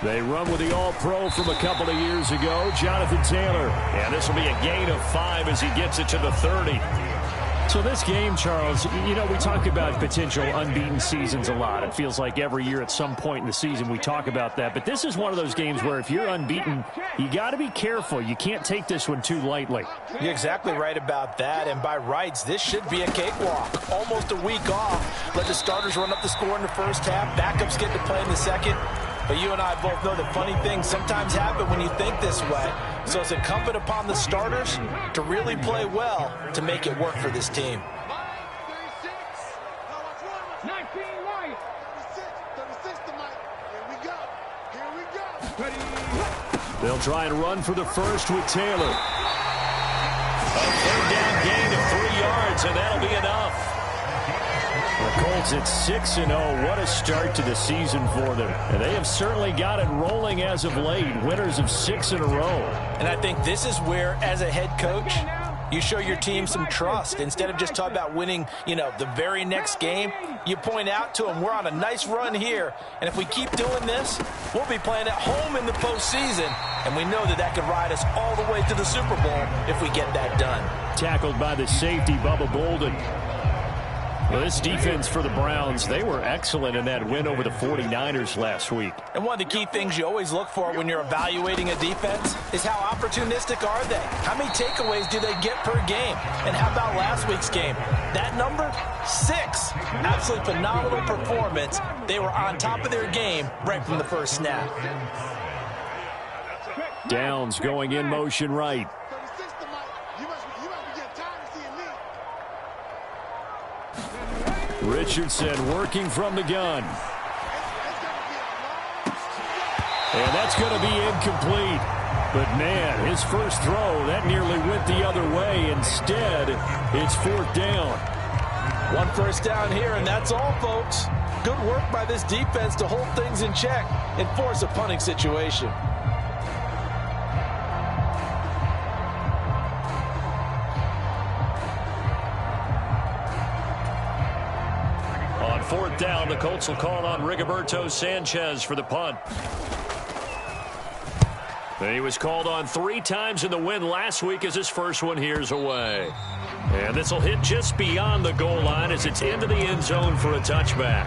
They run with the All-Pro from a couple of years ago, Jonathan Taylor. And this will be a gain of 5 as he gets it to the 30. So this game, Charles, you know, we talk about potential unbeaten seasons a lot. It feels like every year at some point in the season we talk about that. But this is one of those games where if you're unbeaten, you got to be careful. You can't take this one too lightly. You're exactly right about that. And by rights, this should be a cakewalk. Almost a week off. Let the starters run up the score in the first half. Backups get to play in the second. But you and I both know that funny things sometimes happen when you think this way. So it's incumbent upon the starters to really play well to make it work for this team. They'll try and run for the first with Taylor. A third down gain of 3 yards, and that'll be enough. The Colts at 6-0. What a start to the season for them. And they have certainly got it rolling as of late. Winners of 6 in a row. And I think this is where, as a head coach, you show your team some trust. Instead of just talking about winning, you know, the very next game, you point out to them, we're on a nice run here. And if we keep doing this, we'll be playing at home in the postseason. And we know that that could ride us all the way to the Super Bowl if we get that done. Tackled by the safety, Bubba Bolden. Well, this defense for the Browns, they were excellent in that win over the 49ers last week. And one of the key things you always look for when you're evaluating a defense is how opportunistic are they? How many takeaways do they get per game? And how about last week's game? That number? 6. Absolutely phenomenal performance. They were on top of their game right from the first snap. Downs going in motion right. Richardson working from the gun. And that's going to be incomplete. But, man, his first throw, that nearly went the other way. Instead, it's 4th down. 1 first down here, and that's all, folks. Good work by this defense to hold things in check and force a punting situation. On 4th down, the Colts will call on Rigoberto Sanchez for the punt. He was called on 3 times in the win last week as his first one here's away. And this will hit just beyond the goal line as it's into the end zone for a touchback.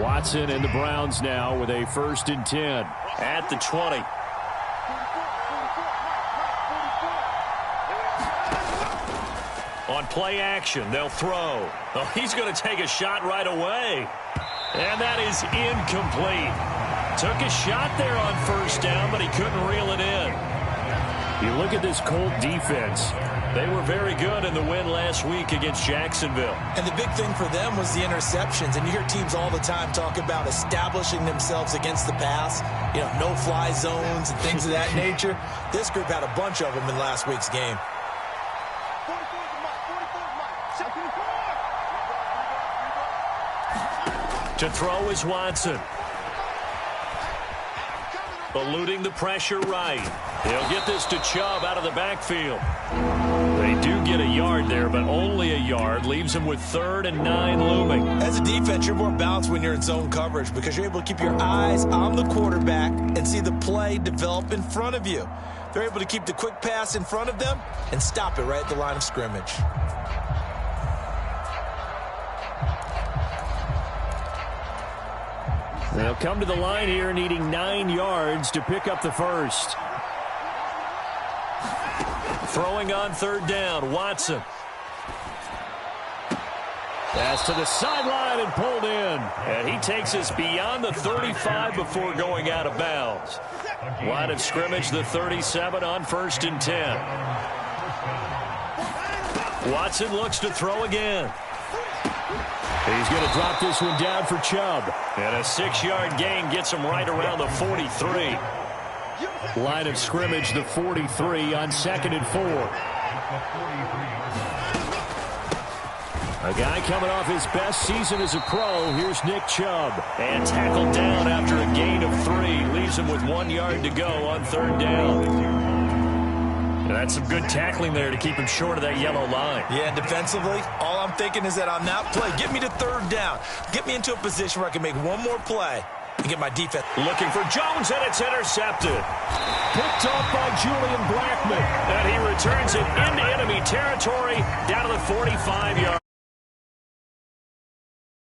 Watson and the Browns now with a 1st and 10 at the 20. On play action, they'll throw. Oh, he's going to take a shot right away. And that is incomplete. Took a shot there on 1st down, but he couldn't reel it in. You look at this Colt defense. They were very good in the win last week against Jacksonville. And the big thing for them was the interceptions. And you hear teams all the time talk about establishing themselves against the pass. You know, no-fly zones and things of that nature. This group had a bunch of them in last week's game. To throw is Watson. Eluding the pressure right. He'll get this to Chubb out of the backfield. They do get a yard there, but only a yard. Leaves them with 3rd and 9 looming. As a defense, you're more balanced when you're in zone coverage because you're able to keep your eyes on the quarterback and see the play develop in front of you. They're able to keep the quick pass in front of them and stop it right at the line of scrimmage. They'll come to the line here needing 9 yards to pick up the first. Throwing on 3rd down, Watson. Pass to the sideline and pulled in. And he takes us beyond the 35 before going out of bounds. Line of scrimmage, the 37 on 1st and 10. Watson looks to throw again. He's going to drop this one down for Chubb. And a 6-yard gain gets him right around the 43. Line of scrimmage, the 43 on 2nd and 4. A guy coming off his best season as a pro. Here's Nick Chubb. And tackled down after a gain of 3. Leaves him with 1 yard to go on 3rd down. That's some good tackling there to keep him short of that yellow line. Yeah, and defensively, all I'm thinking is that on that play, get me to third down. Get me into a position where I can make one more play and get my defense. Looking for Jones, and it's intercepted. Picked off by Julian Blackman. And he returns it into enemy territory down to the 45-yard.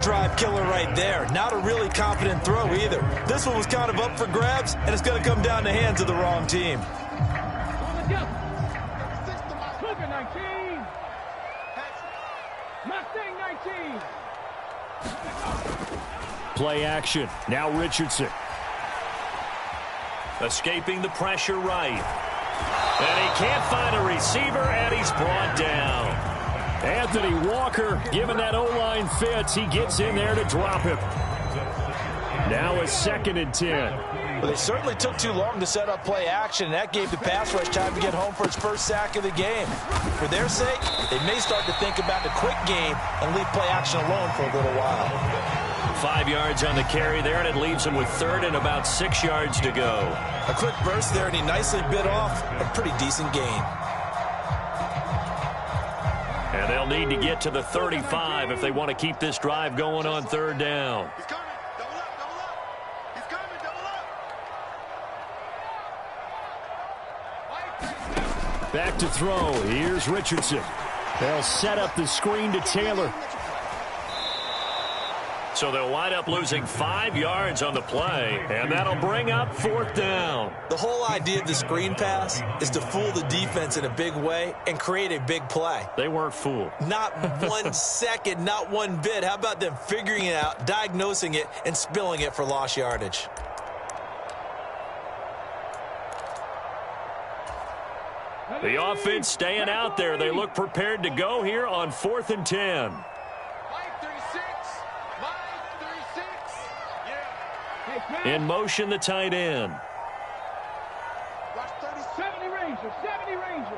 Drive killer right there. Not a really confident throw either. This one was kind of up for grabs, and it's going to come down the hands of the wrong team. Play action. Now Richardson. Escaping the pressure right. And he can't find a receiver, and he's brought down. Anthony Walker, given that O-line fits, he gets in there to drop him. Now a 2nd and 10. Well, they certainly took too long to set up play action, and that gave the pass rush time to get home for its first sack of the game. For their sake, they may start to think about the quick game and leave play action alone for a little while. 5 yards on the carry there, and it leaves him with 3rd and about 6 yards to go. A quick burst there, and he nicely bit off a pretty decent gain. And they'll need to get to the 35 if they want to keep this drive going on 3rd down. He's coming. Double up, double up. He's coming, double up. Back to throw. Here's Richardson. They'll set up the screen to Taylor. So they'll wind up losing 5 yards on the play, and that'll bring up 4th down. The whole idea of the screen pass is to fool the defense in a big way and create a big play. They weren't fooled. Not 1 second, not one bit. How about them figuring it out, diagnosing it, and spilling it for lost yardage? The offense staying out there. They look prepared to go here on 4th and 10. In motion, the tight end. 70 Ranger, 70 Ranger.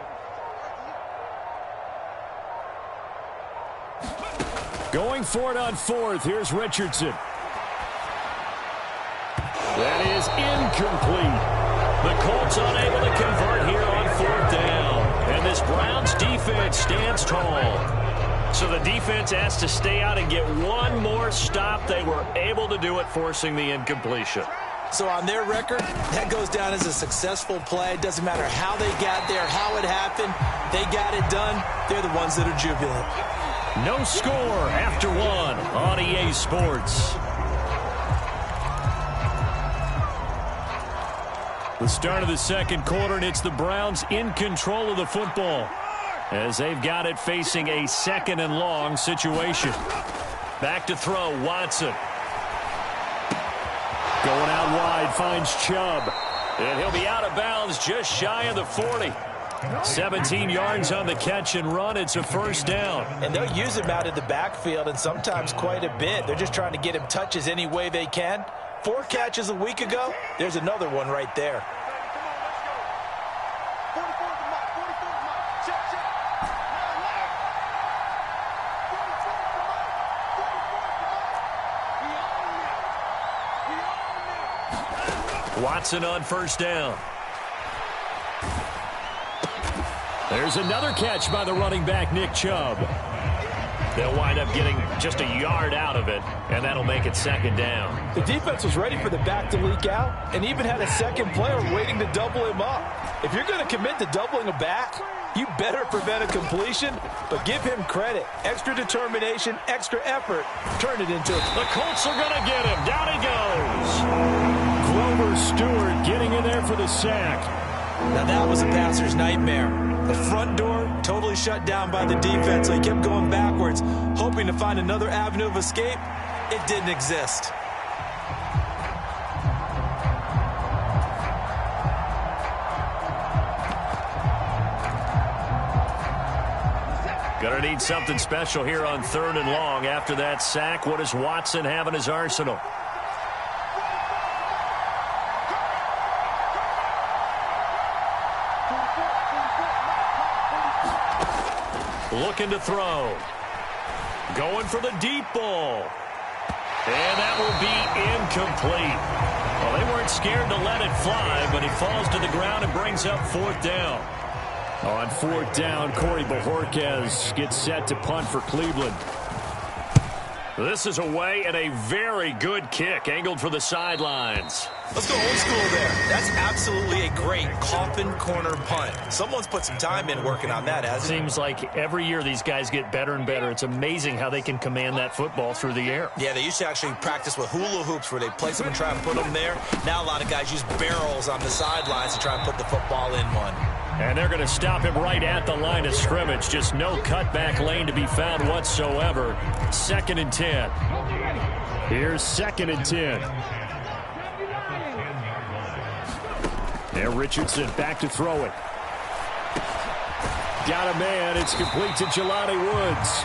Going for it on 4th. Here's Richardson. That is incomplete. The Colts unable to convert here on 4th down. And this Browns defense stands tall. So the defense has to stay out and get one more stop. They were able to do it, forcing the incompletion. So on their record, that goes down as a successful play. It doesn't matter how they got there, how it happened. They got it done. They're the ones that are jubilant. No score after 1 on EA Sports. The start of the 2nd quarter, and it's the Browns in control of the football, as they've got it facing a 2nd and long situation. Back to throw, Watson. Going out wide, finds Chubb. And he'll be out of bounds just shy of the 40. 17 yards on the catch and run. It's a 1st down. And they'll use him out of the backfield, and sometimes quite a bit. They're just trying to get him touches any way they can. 4 catches a week ago. There's another one right there. Watson on 1st down. There's another catch by the running back, Nick Chubb. They'll wind up getting just a yard out of it, and that'll make it 2nd down. The defense was ready for the back to leak out and even had a 2nd player waiting to double him up. If you're going to commit to doubling a back, you better prevent a completion, but give him credit. Extra determination, extra effort, turn it into... The Colts are going to get him. Down he goes. Grover Stewart getting in there for the sack. Now that was a passer's nightmare. The front door totally shut down by the defense, so he kept going backwards, hoping to find another avenue of escape. It didn't exist. Gonna need something special here on 3rd and long. After that sack, what does Watson have in his arsenal? Looking to throw. Going for the deep ball. And that will be incomplete. Well, they weren't scared to let it fly, but it falls to the ground and brings up 4th down. On fourth down, Corey Bojorquez gets set to punt for Cleveland. This is away and a very good kick angled for the sidelines. Let's go old school there. That's absolutely a great coffin corner punt. Someone's put some time in working on that, hasn't it? Seems like every year these guys get better and better. It's amazing how they can command that football through the air. Yeah, they used to actually practice with hula hoops where they place them and try and put them there. Now a lot of guys use barrels on the sidelines to try and put the football in one. And they're going to stop him right at the line of scrimmage. Just no cutback lane to be found whatsoever. 2nd and 10. Here's 2nd and 10. And Richardson back to throw it. Got a man. It's complete to Jelani Woods.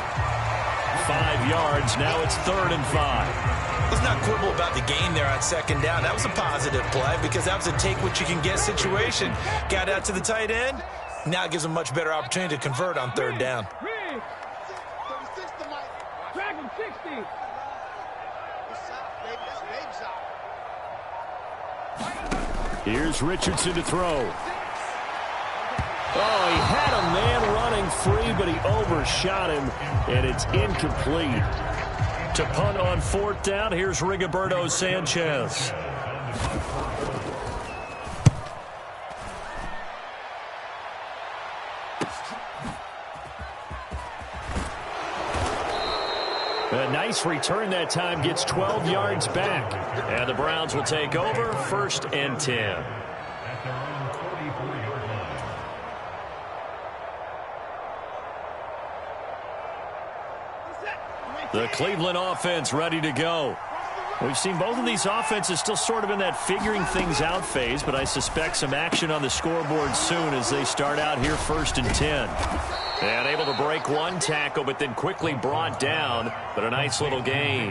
5 yards. Now it's 3rd and 5. Let's not quibble about the gain there on 2nd down. That was a positive play because that was a take-what-you-can-get situation. Got out to the tight end. Now it gives them a much better opportunity to convert on 3rd down. Here's Richardson to throw. Oh, he had a man running free, but he overshot him, and it's incomplete. To punt on 4th down, here's Rigoberto Sanchez. A nice return that time, gets 12 yards back. And the Browns will take over, 1st and 10. The Cleveland offense ready to go. We've seen both of these offenses still sort of in that figuring things out phase, but I suspect some action on the scoreboard soon as they start out here 1st and 10. And able to break one tackle, but then quickly brought down, but a nice little gain.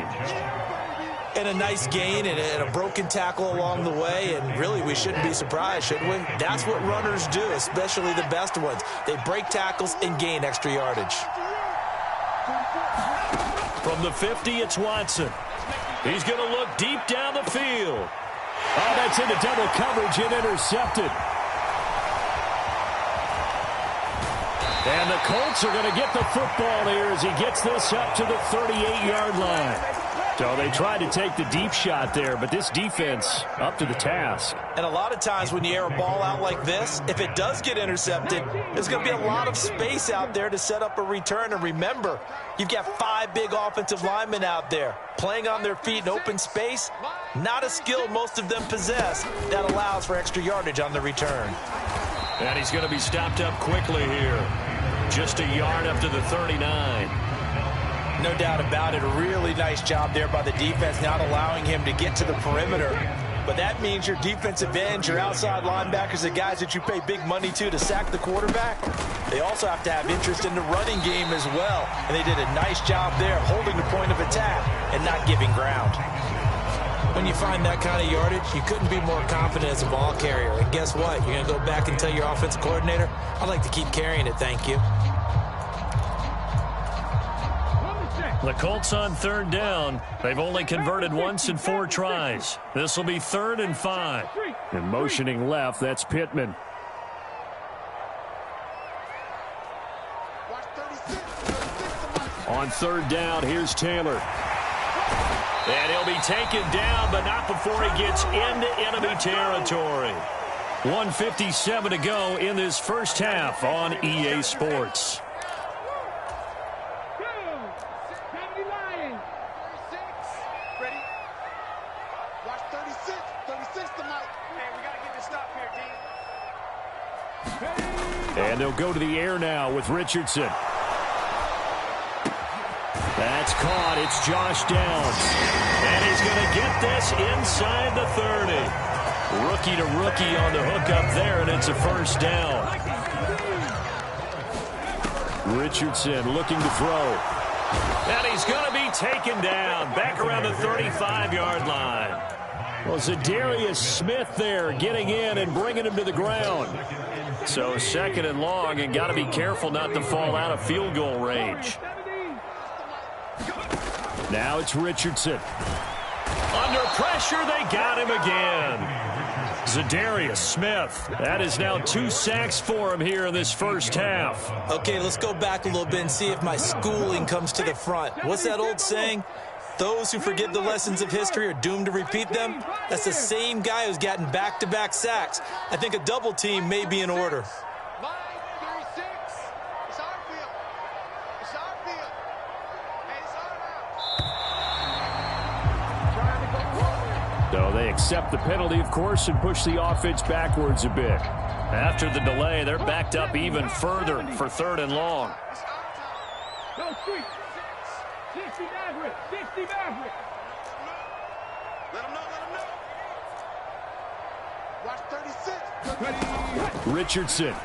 And a nice gain and a broken tackle along the way, and really we shouldn't be surprised, should we? That's what runners do, especially the best ones. They break tackles and gain extra yardage. From the 50, it's Watson. He's going to look deep down the field. Oh, that's into double coverage and intercepted. And the Colts are going to get the football here as he gets this up to the 38-yard line. So they tried to take the deep shot there, but this defense up to the task. And a lot of times when you air a ball out like this, if it does get intercepted, there's going to be a lot of space out there to set up a return. And remember, you've got 5 big offensive linemen out there playing on their feet in open space. Not a skill most of them possess that allows for extra yardage on the return. And he's going to be stopped up quickly here. Just a yard up to the 39. No doubt about it. A really nice job there by the defense, not allowing him to get to the perimeter. But that means your defensive ends, your outside linebackers, the guys that you pay big money to sack the quarterback, they also have to have interest in the running game as well. And they did a nice job there holding the point of attack and not giving ground. When you find that kind of yardage, you couldn't be more confident as a ball carrier. And guess what? You're going to go back and tell your offensive coordinator, I'd like to keep carrying it, thank you. The Colts on 3rd down. They've only converted once in 4 tries. This will be 3rd and 5. And motioning left, that's Pittman. On 3rd down, here's Taylor. And he'll be taken down, but not before he gets into enemy territory. 1:57 to go in this first half on EA Sports. And they'll go to the air now with Richardson. That's caught. It's Josh Downs. And he's going to get this inside the 30. Rookie to rookie on the hook up there, and it's a 1st down. Richardson looking to throw. And he's going to be taken down back around the 35-yard line. Well, Zadarius Smith there getting in and bringing him to the ground. So 2nd and long, and got to be careful not to fall out of field goal range. Now it's Richardson. Under pressure, they got him again. Zadarius Smith. That is now 2 sacks for him here in this first half. Okay, let's go back a little bit and see if my schooling comes to the front. What's that old saying? Those who forget the lessons of history are doomed to repeat them. That's the same guy who's gotten back-to-back sacks. I think a double team may be in order. So they accept the penalty, of course, and push the offense backwards a bit. After the delay, they're backed up even further for 3rd and long. Go street. 60 Maverick. 60 Maverick. Let him know. Watch 36. Richardson.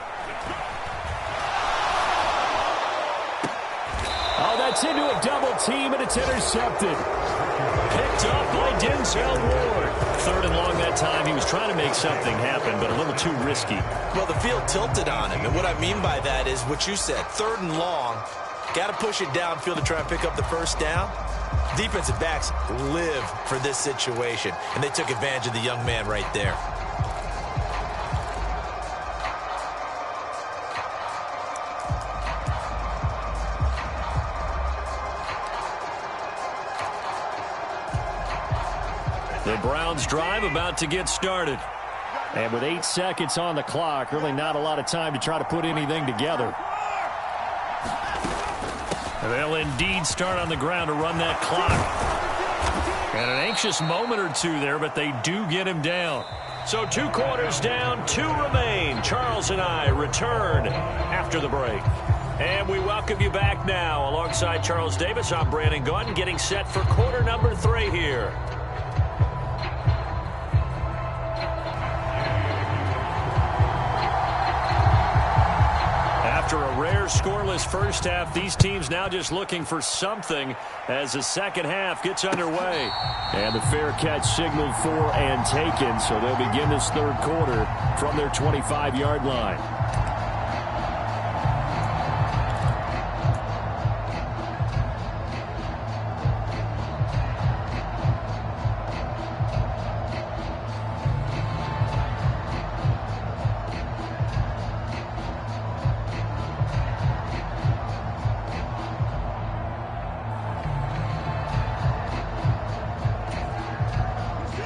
Oh, that's into a double team, and it's intercepted. Picked up by Denzel Ward. 3rd and long that time. He was trying to make something happen, but a little too risky. Well, the field tilted on him, and what I mean by that is what you said. 3rd and long. Got to push it downfield to try and pick up the first down. Defensive backs live for this situation, and they took advantage of the young man right there. The Browns drive about to get started. And with 8 seconds on the clock, really not a lot of time to try to put anything together. They'll indeed start on the ground to run that clock. And an anxious moment or two there, but they do get him down. So 2 quarters down, 2 remain. Charles and I return after the break. And we welcome you back now. Alongside Charles Davis, I'm Brandon Gaudin, getting set for quarter number 3 here. After a rare scoreless first half, these teams now just looking for something as the second half gets underway. And the fair catch signaled for and taken, so they'll begin this 3rd quarter from their 25-yard line.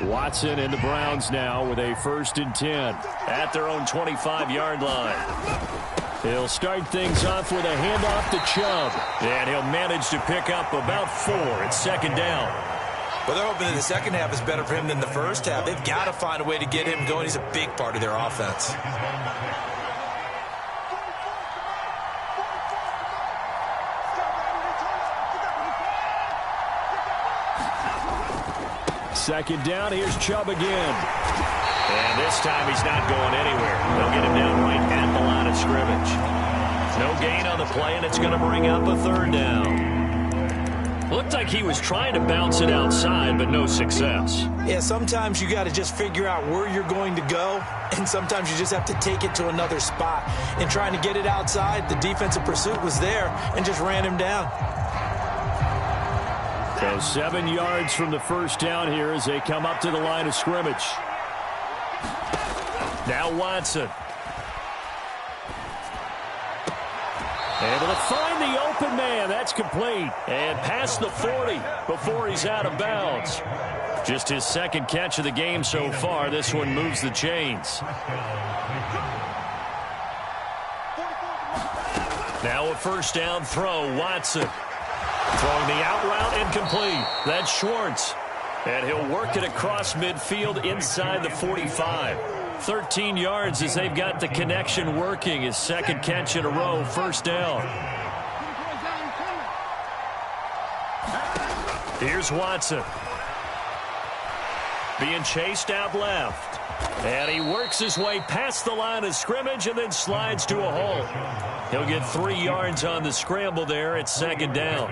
Watson and the Browns now with a 1st and 10 at their own 25-yard line. He'll start things off with a handoff to Chubb, and he'll manage to pick up about 4. It's 2nd down. Well, they're hoping that the second half is better for him than the first half. They've got to find a way to get him going. He's a big part of their offense. Second down, here's Chubb again. And this time he's not going anywhere. They'll get him down right at the line of scrimmage. No gain on the play, and it's going to bring up a 3rd down. Looked like he was trying to bounce it outside, but no success. Yeah, sometimes you got to just figure out where you're going to go, and sometimes you just have to take it to another spot. And trying to get it outside, the defensive pursuit was there and just ran him down. So 7 yards from the first down here as they come up to the line of scrimmage. Now Watson. Able to find the open man. That's complete. And past the 40 before he's out of bounds. Just his 2nd catch of the game so far. This one moves the chains. Now a 1st down throw. Watson. Throwing the out route incomplete. That's Schwartz. And he'll work it across midfield inside the 45. 13 yards as they've got the connection working. His 2nd catch in a row, 1st down. Here's Watson. Being chased out left. And he works his way past the line of scrimmage and then slides to a hole. He'll get 3 yards on the scramble there at 2nd down.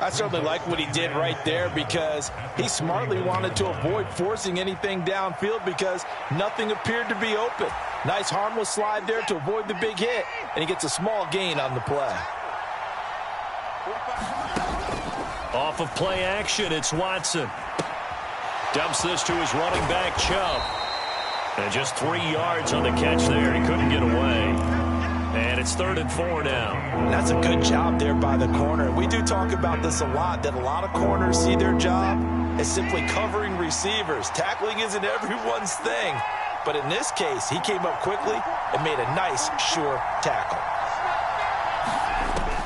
I certainly like what he did right there because he smartly wanted to avoid forcing anything downfield because nothing appeared to be open. Nice harmless slide there to avoid the big hit, and he gets a small gain on the play. Off of play action, it's Watson. Dumps this to his running back, Chubb. And just 3 yards on the catch there. He couldn't get away. And it's 3rd and 4 now. That's a good job there by the corner. We do talk about this a lot, that a lot of corners see their job as simply covering receivers. Tackling isn't everyone's thing. But in this case, he came up quickly and made a nice, sure tackle.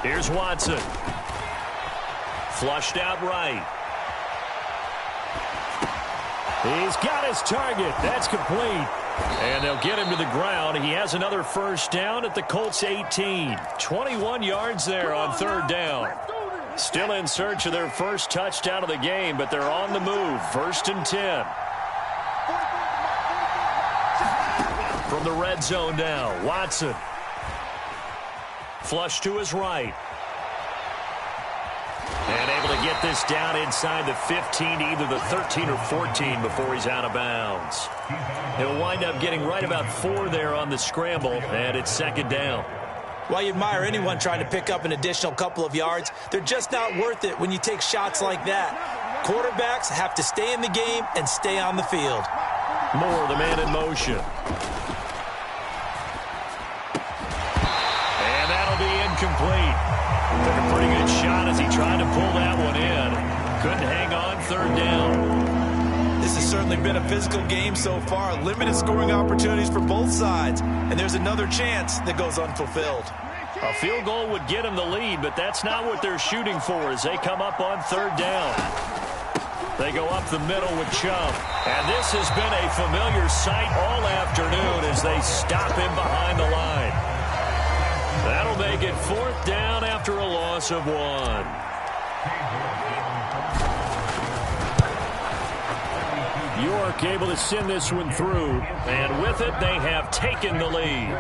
Here's Watson. Flushed out right. He's got his target. That's complete. And they'll get him to the ground. He has another first down at the Colts 18. 21 yards there on 3rd down. Still in search of their first touchdown of the game, but they're on the move. 1st and 10. From the red zone now, Watson. Flush to his right. And able to get this down inside the 15 to either the 13 or 14 before he's out of bounds. He'll wind up getting right about 4 there on the scramble, and it's 2nd down. While you admire anyone trying to pick up an additional couple of yards, they're just not worth it when you take shots like that. Quarterbacks have to stay in the game and stay on the field. Moore, the man in motion. And that'll be incomplete. Took a pretty good shot as he tried to pull that one in. Couldn't hang on 3rd down. This has certainly been a physical game so far. Limited scoring opportunities for both sides. And there's another chance that goes unfulfilled. A field goal would get him the lead, but that's not what they're shooting for as they come up on 3rd down. They go up the middle with Chubb. And this has been a familiar sight all afternoon as they stop him behind the line. That'll make it 4th down after a loss of 1. York able to send this one through, and with it they have taken the lead.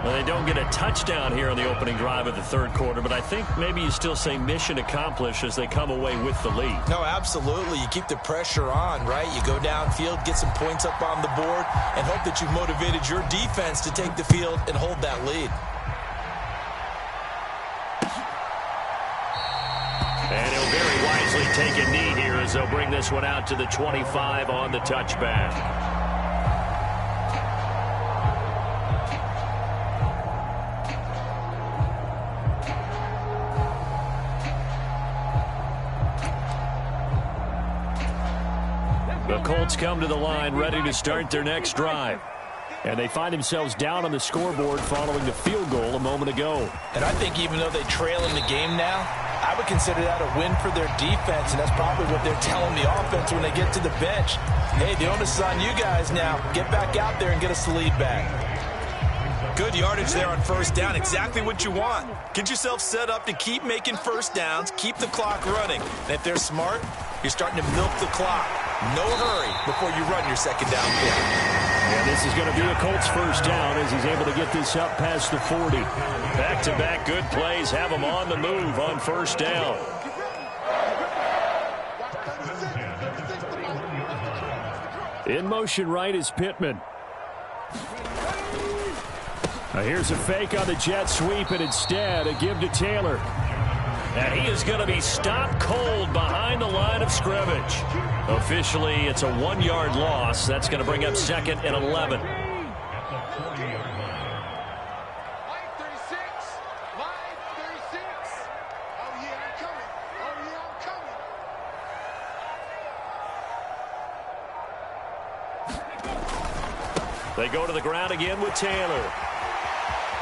Well, they don't get a touchdown here on the opening drive of the 3rd quarter, but I think maybe you still say mission accomplished as they come away with the lead. No, absolutely. You keep the pressure on, right? You go downfield, get some points up on the board, and hope that you've motivated your defense to take the field and hold that lead. And he'll very wisely take a knee here as they'll bring this one out to the 25 on the touchback. The Colts come to the line ready to start their next drive. And they find themselves down on the scoreboard following the field goal a moment ago. And I think even though they trail in the game now, I would consider that a win for their defense, and that's probably what they're telling the offense when they get to the bench. Hey, the onus is on you guys now. Get back out there and get us the lead back. Good yardage there on 1st down. Exactly what you want. Get yourself set up to keep making first downs, keep the clock running. And if they're smart, you're starting to milk the clock. No hurry before you run your 2nd down play. And this is going to be a Colts first down as he's able to get this up past the 40. Back-to-back good plays have him on the move on 1st down. In motion right is Pittman. Now here's a fake on the jet sweep, and instead a give to Taylor. And he is going to be stopped cold behind the line of scrimmage. Officially, it's a 1-yard loss. That's going to bring up 2nd and 11. They go to the ground again with Taylor.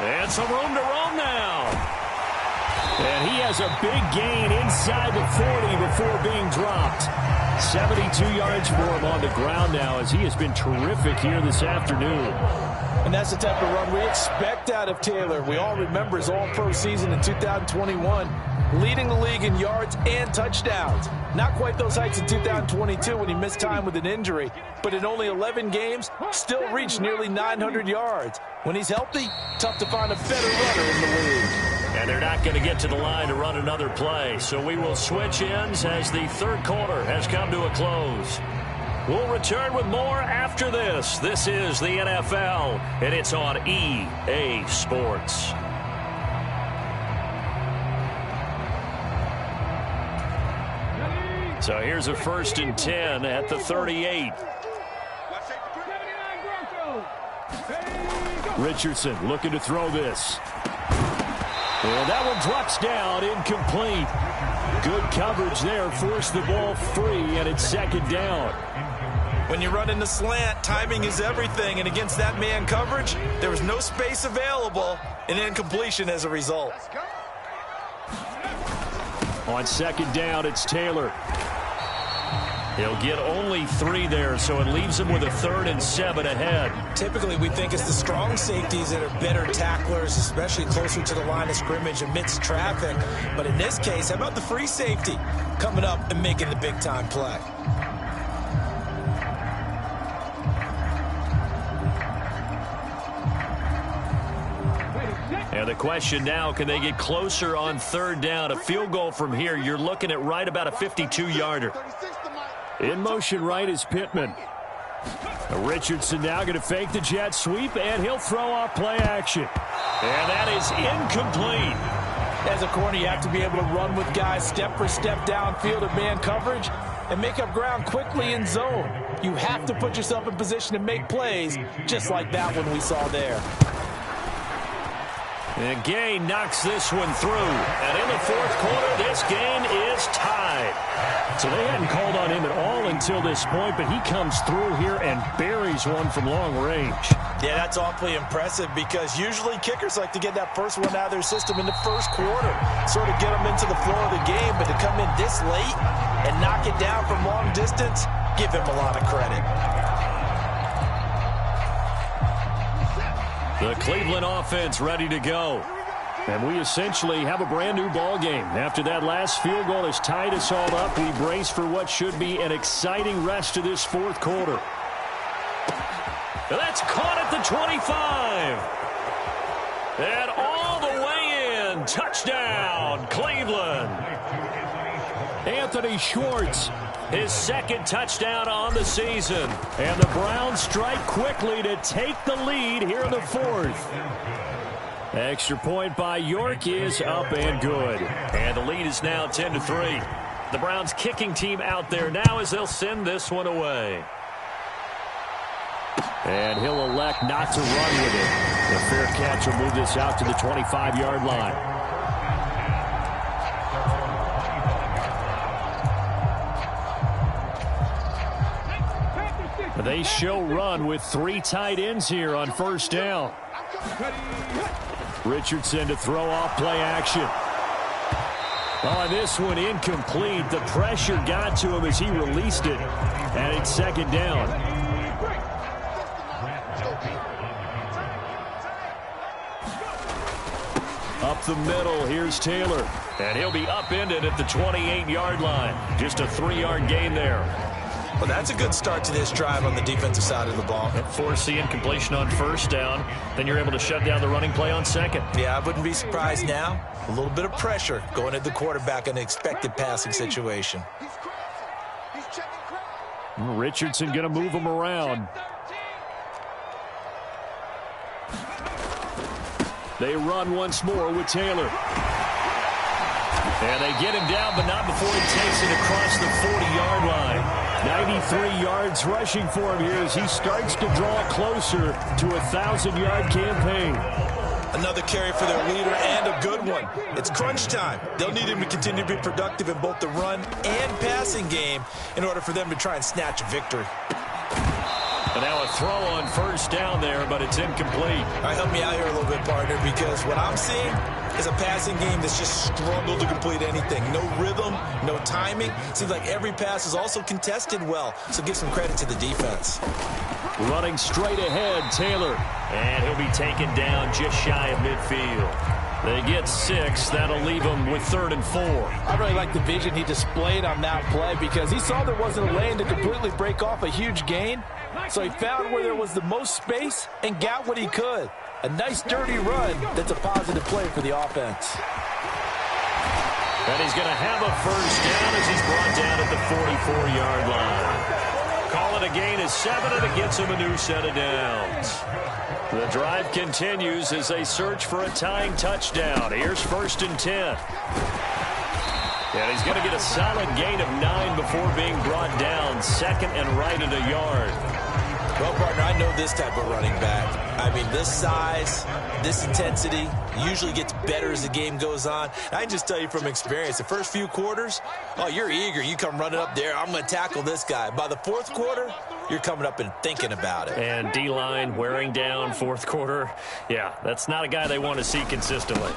And some room to roam now. And he has a big gain inside the 40 before being dropped. 72 yards for him on the ground now as he has been terrific here this afternoon. And that's the type of run we expect out of Taylor. We all remember his all-pro season in 2021, leading the league in yards and touchdowns. Not quite those heights in 2022 when he missed time with an injury, but in only 11 games, still reached nearly 900 yards. When he's healthy, tough to find a better runner in the league. And they're not going to get to the line to run another play, so we will switch ends as the 3rd quarter has come to a close. We'll return with more after this. This is the NFL, and it's on EA Sports. So here's a 1st and 10 at the 38. Richardson looking to throw this. And that one drops down, incomplete. Good coverage there, forced the ball free, and it's second down. When you run in the slant, timing is everything, and against that man coverage, there was no space available, and incompletion as a result. On second down, it's Taylor. He'll get only 3 there, so it leaves him with a 3rd and 7 ahead. Typically, we think it's the strong safeties that are better tacklers, especially closer to the line of scrimmage amidst traffic. But in this case, how about the free safety coming up and making the big-time play? And the question now, can they get closer on 3rd down? A field goal from here, you're looking at right about a 52-yarder. In motion right is Pittman. Richardson now going to fake the jet sweep, and he'll throw off play action. And that is incomplete. As a corner, you have to be able to run with guys step for step downfield of man coverage and make up ground quickly in zone. You have to put yourself in position to make plays, just like that one we saw there. And Gay knocks this one through. And in the 4th quarter, this game is tied. So they hadn't called on him at all until this point, but he comes through here and buries one from long range. Yeah, that's awfully impressive because usually kickers like to get that first one out of their system in the 1st quarter, sort of get them into the flow of the game, but to come in this late and knock it down from long distance, give him a lot of credit. The Cleveland offense ready to go. And we essentially have a brand-new ball game. After that last field goal has tied us all up, we brace for what should be an exciting rest of this 4th quarter. That's caught at the 25. And all the way in. Touchdown, Cleveland. Anthony Schwartz, his 2nd touchdown on the season. And the Browns strike quickly to take the lead here in the 4th. Extra point by York is up and good. And the lead is now 10-3. The Browns kicking team out there now as they'll send this one away. And he'll elect not to run with it. The fair catch will move this out to the 25-yard line. They show run with 3 tight ends here on 1st down. Richardson to throw off play action. Oh, this one incomplete. The pressure got to him as he released it. And it's 2nd down. Up the middle, here's Taylor. And he'll be upended at the 28-yard line. Just a 3-yard gain there. Well, that's a good start to this drive on the defensive side of the ball. Force the incompletion on 1st down. Then you're able to shut down the running play on 2nd. Yeah, I wouldn't be surprised now. A little bit of pressure going at the quarterback in an expected passing situation. Richardson going to move him around. They run once more with Taylor. And they get him down, but not before he takes it across the 40-yard line. 93 yards rushing for him here as he starts to draw closer to a 1,000-yard campaign. Another carry for their leader and a good one. It's crunch time. They'll need him to continue to be productive in both the run and passing game in order for them to try and snatch a victory. And now a throw on 1st down there, but it's incomplete. All right, help me out here a little bit, partner, because what I'm seeing is a passing game that's just struggled to complete anything. No rhythm, no timing. Seems like every pass is also contested well, so give some credit to the defense. Running straight ahead, Taylor. And he'll be taken down just shy of midfield. They get 6. That'll leave him with 3rd and 4. I really like the vision he displayed on that play because he saw there wasn't a lane to completely break off a huge gain. So he found where there was the most space and got what he could. A nice dirty run that's a positive play for the offense. And he's going to have a 1st down as he's brought down at the 44-yard line. Call it a gain of 7, and it gets him a new set of downs. The drive continues as they search for a tying touchdown. Here's 1st and 10. And he's going to get a solid gain of 9 before being brought down. 2nd and right at a yard. Well, partner, I know this type of running back. I mean, this size, this intensity usually gets better as the game goes on. I can just tell you from experience, the first few quarters, oh, you're eager. You come running up there, I'm going to tackle this guy. By the fourth quarter, you're coming up and thinking about it. And D-line wearing down fourth quarter. Yeah, that's not a guy they want to see consistently.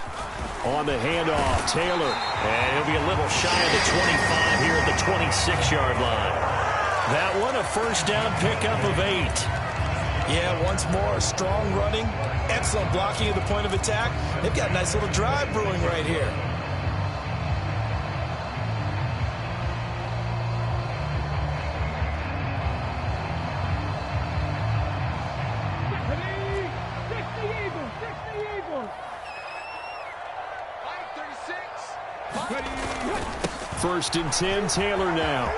On the handoff, Taylor. And he'll be a little shy of the 25 here at the 26-yard line. That one, a first down pickup of 8. Yeah, once more, strong running, excellent blocking at the point of attack. They've got a nice little drive brewing right here. First and 10, Taylor now.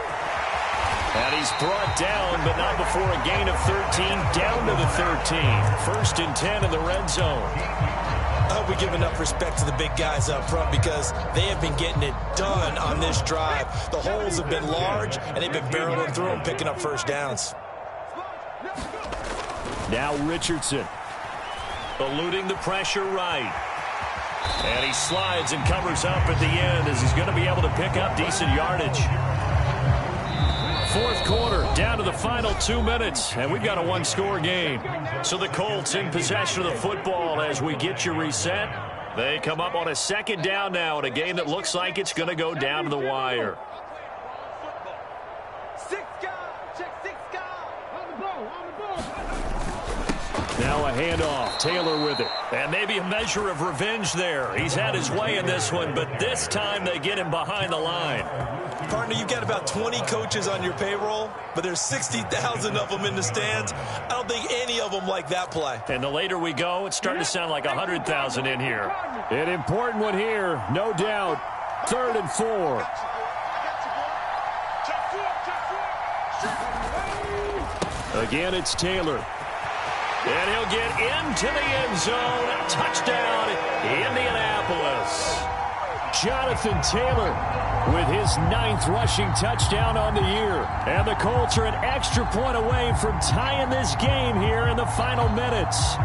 And he's brought down, but not before a gain of 13, down to the 13. First and 10 in the red zone. I hope we give enough respect to the big guys up front because they have been getting it done on this drive. The holes have been large, and they've been barreling through them, picking up first downs. Now Richardson, eluding the pressure right. And he slides and covers up at the end as he's going to be able to pick up decent yardage. Fourth quarter, down to the final 2 minutes, and we've got a one-score game. So the Colts in possession of the football as we get you reset. They come up on a second down now in a game that looks like it's going to go down to the wire. Now a handoff, Taylor with it. And maybe a measure of revenge there. He's had his way in this one, but this time they get him behind the line. Partner, you've got about 20 coaches on your payroll, but there's 60,000 of them in the stands. I don't think any of them like that play. And the later we go, it's starting to sound like 100,000 in here. An important one here, no doubt. 3rd and 4. Again, it's Taylor. And he'll get into the end zone. Touchdown, Indianapolis. Jonathan Taylor with his 9th rushing touchdown on the year. And the Colts are an extra point away from tying this game here in the final minutes.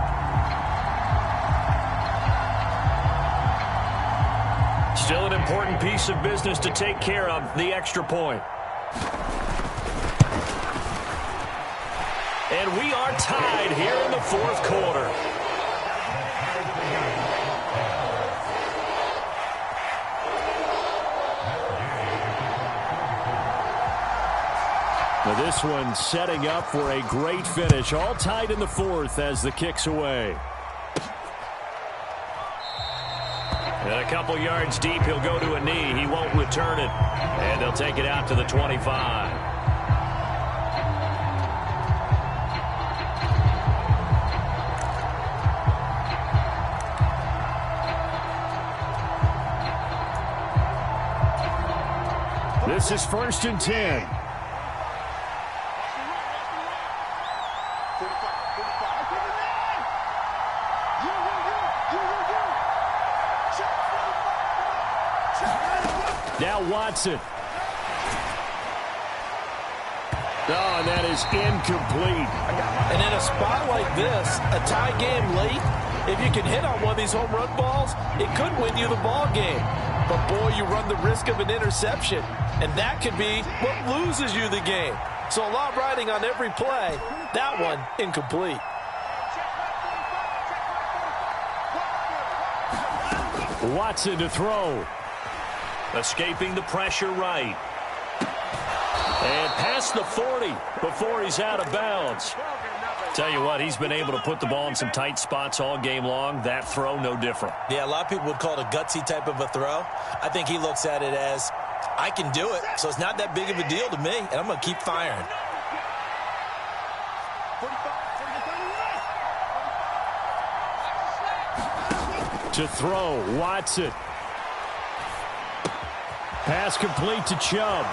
Still an important piece of business to take care of, the extra point. And we are tied here in the fourth quarter. Now this one setting up for a great finish. All tied in the fourth as the kick's away. And a couple yards deep, he'll go to a knee. He won't return it. And they'll take it out to the 25. This is 1st and 10. Now Watson. Oh, and that is incomplete. And in a spot like this, a tie game late, if you can hit on one of these home run balls, it could win you the ball game. But, boy, you run the risk of an interception, and that could be what loses you the game. So a lot riding on every play. That one, incomplete. Watson to throw. Escaping the pressure right. And past the 40 before he's out of bounds. Tell you what, he's been able to put the ball in some tight spots all game long. That throw, no different. Yeah, a lot of people would call it a gutsy type of a throw. I think he looks at it as, I can do it, so it's not that big of a deal to me, and I'm going to keep firing. To throw, Watson. Pass complete to Chubb.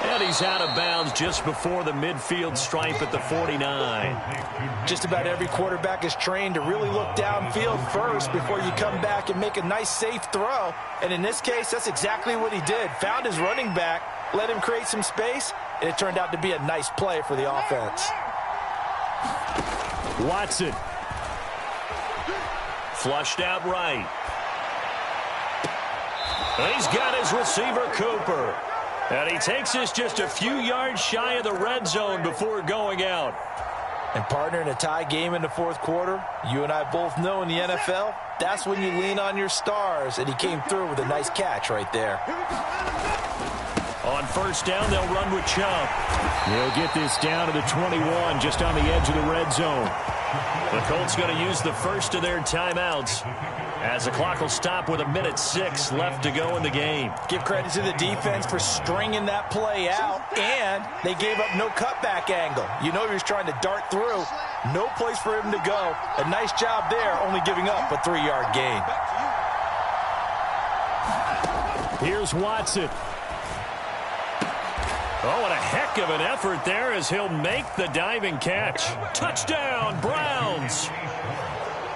And he's out of bounds just before the midfield stripe at the 49. Just about every quarterback is trained to really look downfield first before you come back and make a nice, safe throw. And in this case, that's exactly what he did. Found his running back, let him create some space, and it turned out to be a nice play for the offense. Watson. Flushed out right. He's got his receiver, Cooper. And he takes this just a few yards shy of the red zone before going out. And partner, in a tie game in the fourth quarter, you and I both know in the NFL, that's when you lean on your stars. And he came through with a nice catch right there. On first down, they'll run with Chubb. He'll get this down to the 21, just on the edge of the red zone. The Colts going to use the first of their timeouts, as the clock will stop with 1:06 left to go in the game. Give credit to the defense for stringing that play out, and they gave up no cutback angle. You know he was trying to dart through. No place for him to go. A nice job there, only giving up a 3-yard gain. Here's Watson. Oh, and a heck of an effort there as he'll make the diving catch. Touchdown, Browns.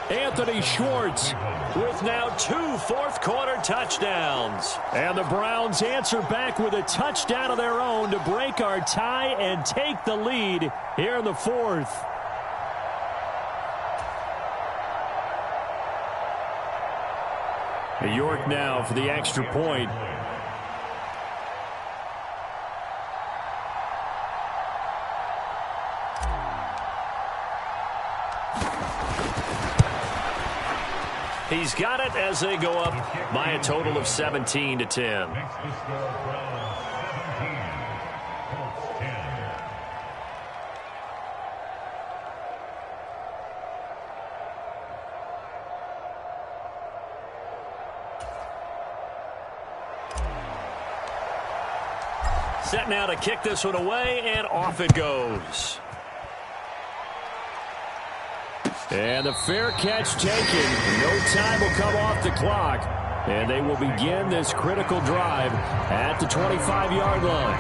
Anthony Schwartz with now 2 fourth-quarter touchdowns. And the Browns answer back with a touchdown of their own to break our tie and take the lead here in the fourth. York now for the extra point. He's got it as they go up by a total of 17-10. Set now to kick this one away, and off it goes. And the fair catch taken. No time will come off the clock. And they will begin this critical drive at the 25-yard line.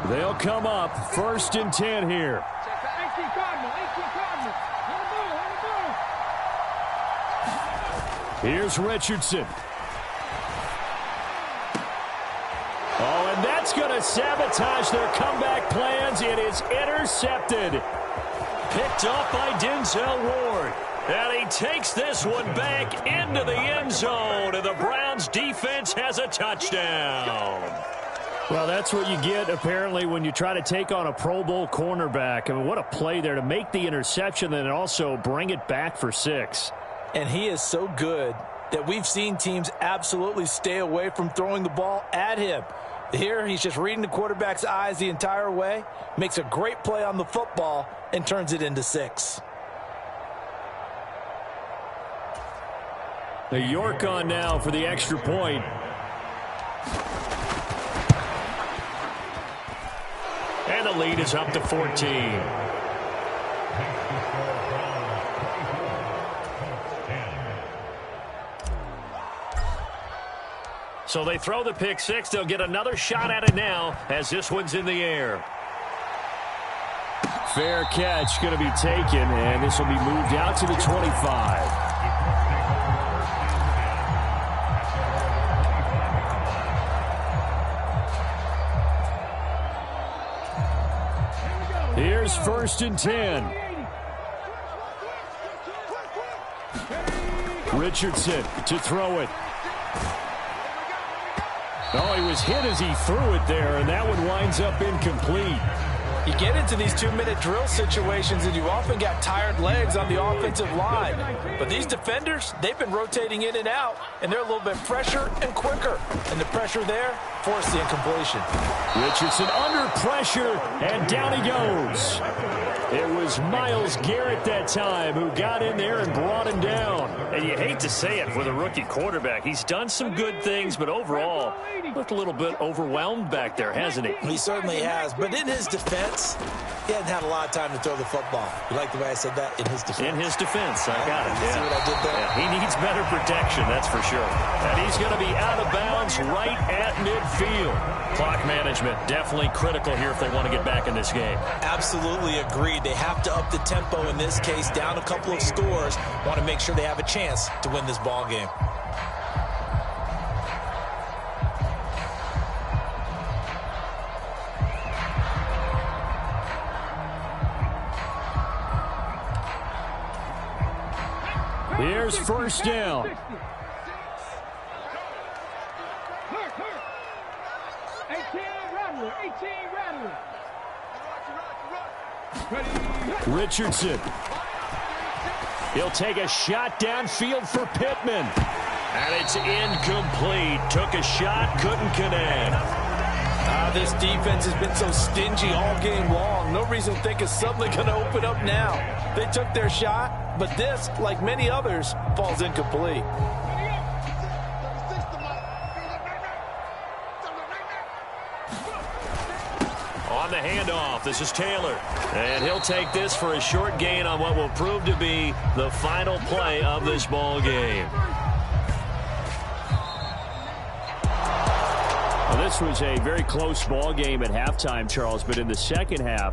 They'll come up 1st and 10 here. Here's Richardson. Oh, and that's going to sabotage their comeback plans. It is intercepted. Picked off by Denzel Ward. And he takes this one back into the end zone. And the Browns defense has a touchdown. Well, that's what you get, apparently, when you try to take on a Pro Bowl cornerback. I mean, what a play there to make the interception and also bring it back for 6. And he is so good that we've seen teams absolutely stay away from throwing the ball at him. Here, he's just reading the quarterback's eyes the entire way, makes a great play on the football, and turns it into 6. The York on now for the extra point. And the lead is up to 14. So they throw the pick 6. They'll get another shot at it now as this one's in the air. Fair catch going to be taken, and this will be moved out to the 25. Here's 1st and 10. Richardson to throw it. Oh, he was hit as he threw it there, and that one winds up incomplete. You get into these 2-minute drill situations, and you often got tired legs on the offensive line. But these defenders, they've been rotating in and out, and they're a little bit fresher and quicker. And the pressure there forced the incompletion. Richardson under pressure, and down he goes. It was Myles Garrett that time who got in there and brought him down. And you hate to say it for the rookie quarterback. He's done some good things, but overall, looked a little bit overwhelmed back there, hasn't he? He certainly has. But in his defense, defense. He hadn't had a lot of time to throw the football. You like the way I said that? In his defense. In his defense. I got it. See what I did there? Yeah, he needs better protection, that's for sure. And he's going to be out of bounds right at midfield. Clock management definitely critical here if they want to get back in this game. Absolutely agreed. They have to up the tempo in this case, down a couple of scores. Want to make sure they have a chance to win this ball game. Here's first down. Richardson. He'll take a shot downfield for Pittman. And it's incomplete. Took a shot, couldn't connect. This defense has been so stingy all game long. No reason to think it's suddenly going to open up now. They took their shot, but this, like many others, falls incomplete. On the handoff, this is Taylor. And he'll take this for a short gain on what will prove to be the final play of this ball game. Well, this was a very close ball game at halftime, Charles, but in the second half,